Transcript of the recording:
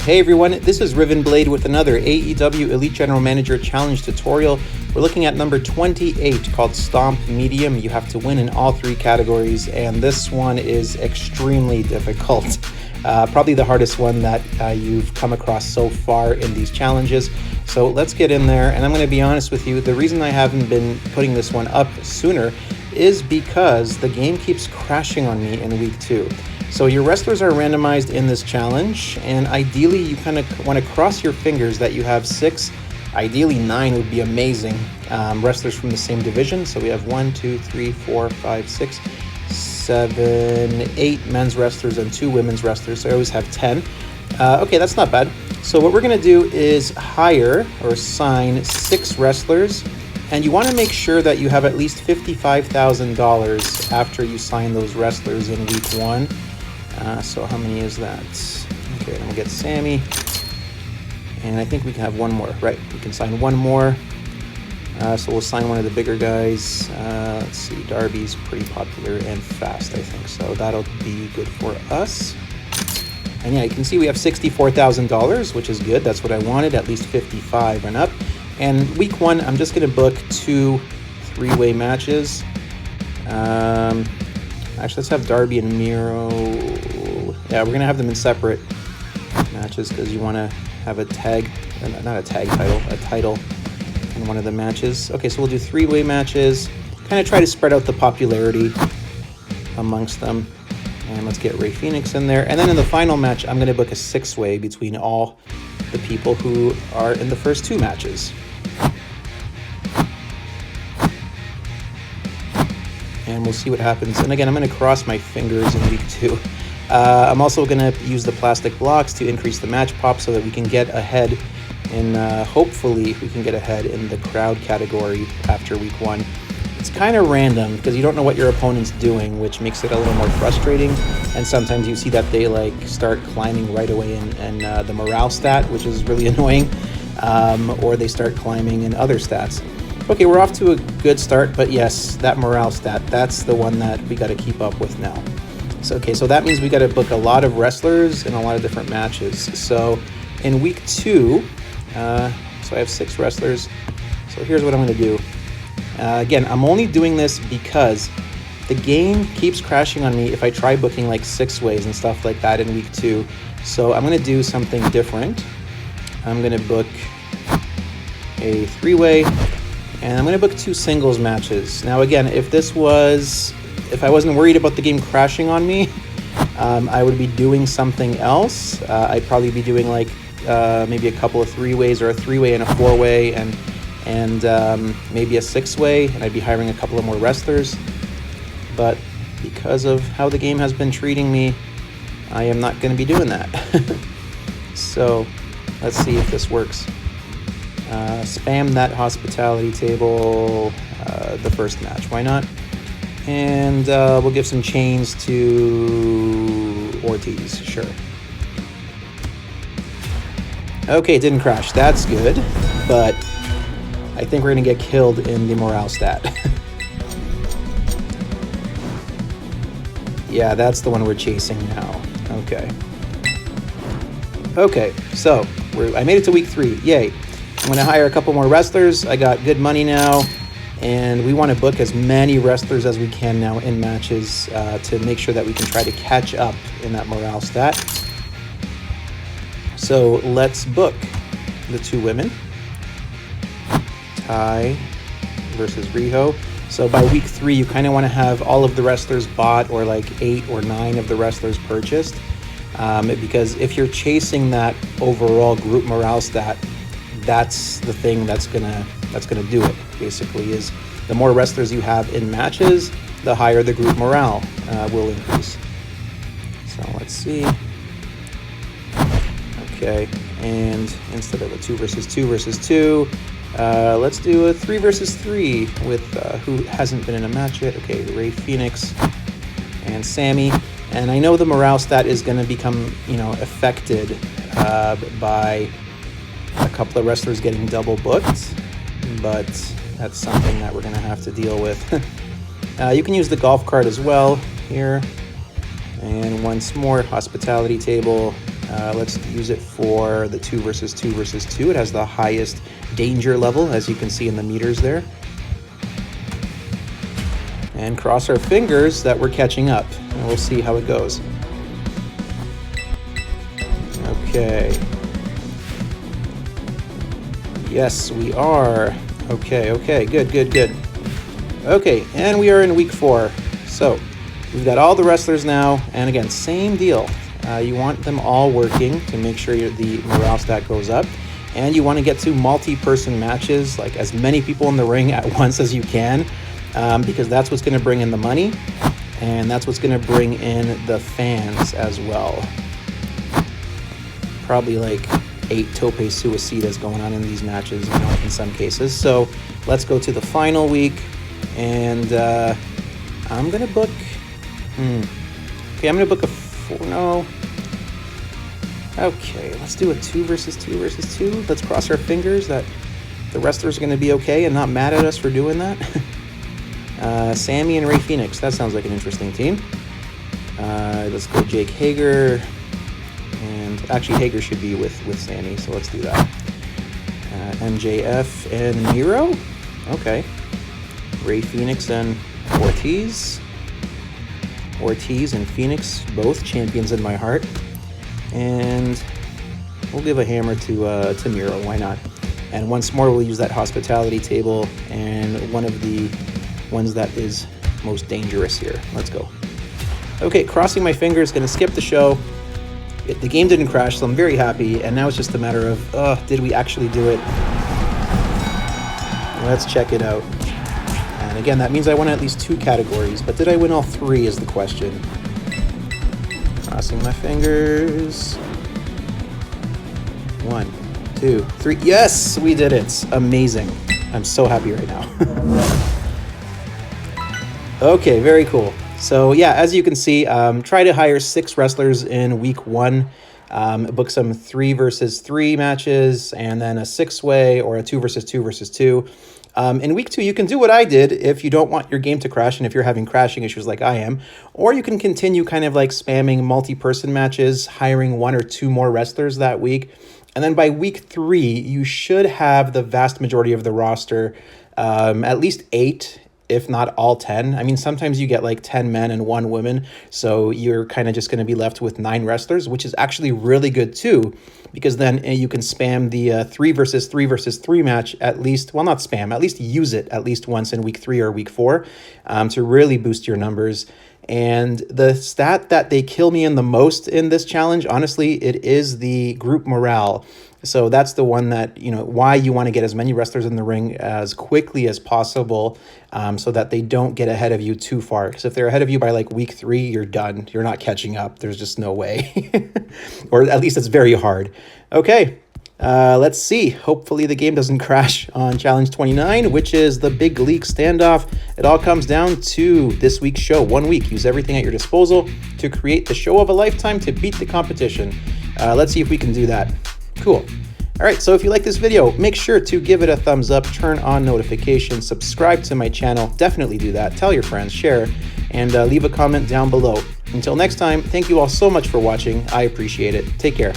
Hey everyone, this is Riven Blade with another AEW Elite General Manager Challenge tutorial. We're looking at number 28 called Stomp Medium. You have to win in all three categories, and this one is extremely difficult. Probably the hardest one that you've come across so far in these challenges. So let's get in there, and I'm going to be honest with you, the reason I haven't been putting this one up sooner is because the game keeps crashing on me in week 2. So your wrestlers are randomized in this challenge, and ideally you kind of want to cross your fingers that you have 6, ideally 9 would be amazing, wrestlers from the same division. So we have 1, 2, 3, 4, 5, 6, 7, 8 men's wrestlers and 2 women's wrestlers. So I always have 10. Okay, that's not bad. So what we're going to do is hire or sign 6 wrestlers, and you want to make sure that you have at least $55,000 after you sign those wrestlers in week 1. So how many is that? Okay, then we'll get Sammy. And I think we can have one more. Right, we can sign one more. So we'll sign one of the bigger guys. Let's see, Darby's pretty popular and fast, I think. So that'll be good for us. And yeah, you can see we have $64,000, which is good. That's what I wanted, at least 55 and up. And week 1, I'm just going to book 2 3-way matches. Actually, let's have Darby and Miro. Yeah, we're going to have them in separate matches because you want to have a tag, not a tag title, a title in one of the matches. Okay, so we'll do 3-way matches, kind of try to spread out the popularity amongst them. And let's get Ray Phoenix in there. And then in the final match, I'm going to book a 6-way between all the people who are in the first 2 matches. And we'll see what happens. And again, I'm going to cross my fingers in week 2. I'm also going to use the plastic blocks to increase the match pop so that we can get ahead in, hopefully we can get ahead in the crowd category after week 1. It's kind of random because you don't know what your opponent's doing, which makes it a little more frustrating. And sometimes you see that they like start climbing right away in the morale stat, which is really annoying, or they start climbing in other stats. Okay, we're off to a good start, but yes, that morale stat, that's the one that we got to keep up with now. So, okay, so that means we got to book a lot of wrestlers in a lot of different matches. So in week 2, so I have 6 wrestlers. So here's what I'm going to do. Again, I'm only doing this because the game keeps crashing on me if I try booking like 6-ways and stuff like that in week 2. So I'm going to do something different. I'm going to book a 3-way. And I'm going to book 2 singles matches. Now again, if I wasn't worried about the game crashing on me, I would be doing something else. I'd probably be doing like maybe a couple of 3-ways or a 3-way and a 4-way and maybe a 6-way, and I'd be hiring a couple of more wrestlers. But because of how the game has been treating me, I am not going to be doing that. So let's see if this works. Spam that hospitality table, the first match, why not? And we'll give some chains to Ortiz, sure. Okay, it didn't crash, that's good, but I think we're gonna get killed in the morale stat. Yeah, that's the one we're chasing now, okay. Okay, so I made it to week 3, yay. I'm going to hire a couple more wrestlers. I got good money now, and we want to book as many wrestlers as we can now in matches to make sure that we can try to catch up in that morale stat. So let's book the 2 women. Ty versus Riho. So by week 3, you kind of want to have all of the wrestlers bought or like 8 or 9 of the wrestlers purchased. Because if you're chasing that overall group morale stat, that's the thing that's gonna do it, basically, is the more wrestlers you have in matches, the higher the group morale will increase. So let's see. Okay, and instead of a 2 versus 2 versus 2, let's do a 3 versus 3 with who hasn't been in a match yet. Okay, Ray Phoenix and Sammy. And I know the morale stat is going to become, affected by a couple of wrestlers getting double booked, but that's something that we're going to have to deal with. You can use the golf cart as well here. And once more, hospitality table, Let's use it for the 2 versus 2 versus 2. It has the highest danger level, as you can see in the meters there. And cross our fingers that we're catching up, and we'll see how it goes. Okay. Yes, we are. Okay, good. Okay, and we are in week 4. So, we've got all the wrestlers now, and again, same deal. You want them all working to make sure the morale stat goes up, and you want to get to multi-person matches, like as many people in the ring at once as you can, because that's what's going to bring in the money, and that's what's going to bring in the fans as well. Probably like 8 tope suicidas going on in these matches, in some cases. So let's go to the final week, and I'm going to book... Okay, I'm going to book a 4... No. Okay, let's do a 2 versus 2 versus 2. Let's cross our fingers that the wrestlers are going to be okay and not mad at us for doing that. Sammy and Ray Phoenix. That sounds like an interesting team. Let's go Jake Hager. And actually, Hager should be with Sammy, so let's do that. MJF and Miro. Okay. Ray Phoenix and Ortiz. Ortiz and Phoenix, both champions in my heart. And we'll give a hammer to Miro, why not? And once more, we'll use that hospitality table and one of the ones that is most dangerous here. Let's go. Okay, crossing my fingers, gonna skip the show. The game didn't crash, so I'm very happy. And now it's just a matter of, did we actually do it? Let's check it out. And again, that means I won at least 2 categories, but did I win all 3 is the question. Crossing my fingers. 1, 2, 3. Yes, we did it. Amazing. I'm so happy right now. Okay, very cool. So yeah, as you can see, try to hire 6 wrestlers in week 1. Book some 3 versus 3 matches, and then a 6-way or a 2 versus 2 versus 2. In week 2, you can do what I did if you don't want your game to crash and if you're having crashing issues like I am, or you can continue kind of like spamming multi-person matches, hiring 1 or 2 more wrestlers that week. And then by week 3, you should have the vast majority of the roster, at least 8, if not all 10. I mean, sometimes you get like 10 men and 1 woman, so you're kind of just going to be left with 9 wrestlers, which is actually really good too, because then you can spam the 3 versus 3 versus 3 match at least, well, not spam, at least use it at least once in week 3 or week 4 to really boost your numbers. And the stat that they kill me in the most in this challenge, honestly, it is the group morale. So that's the one that, why you want to get as many wrestlers in the ring as quickly as possible, so that they don't get ahead of you too far. Because if they're ahead of you by like week 3, you're done. You're not catching up. There's just no way. Or at least it's very hard. Okay, let's see. Hopefully the game doesn't crash on Challenge 29, which is the big league standoff. It all comes down to this week's show. 1 week. Use everything at your disposal to create the show of a lifetime to beat the competition. Let's see if we can do that. Cool. All right, so if you like this video, make sure to give it a thumbs up, turn on notifications, subscribe to my channel. Definitely do that. Tell your friends, share, and leave a comment down below. Until next time, thank you all so much for watching. I appreciate it. Take care.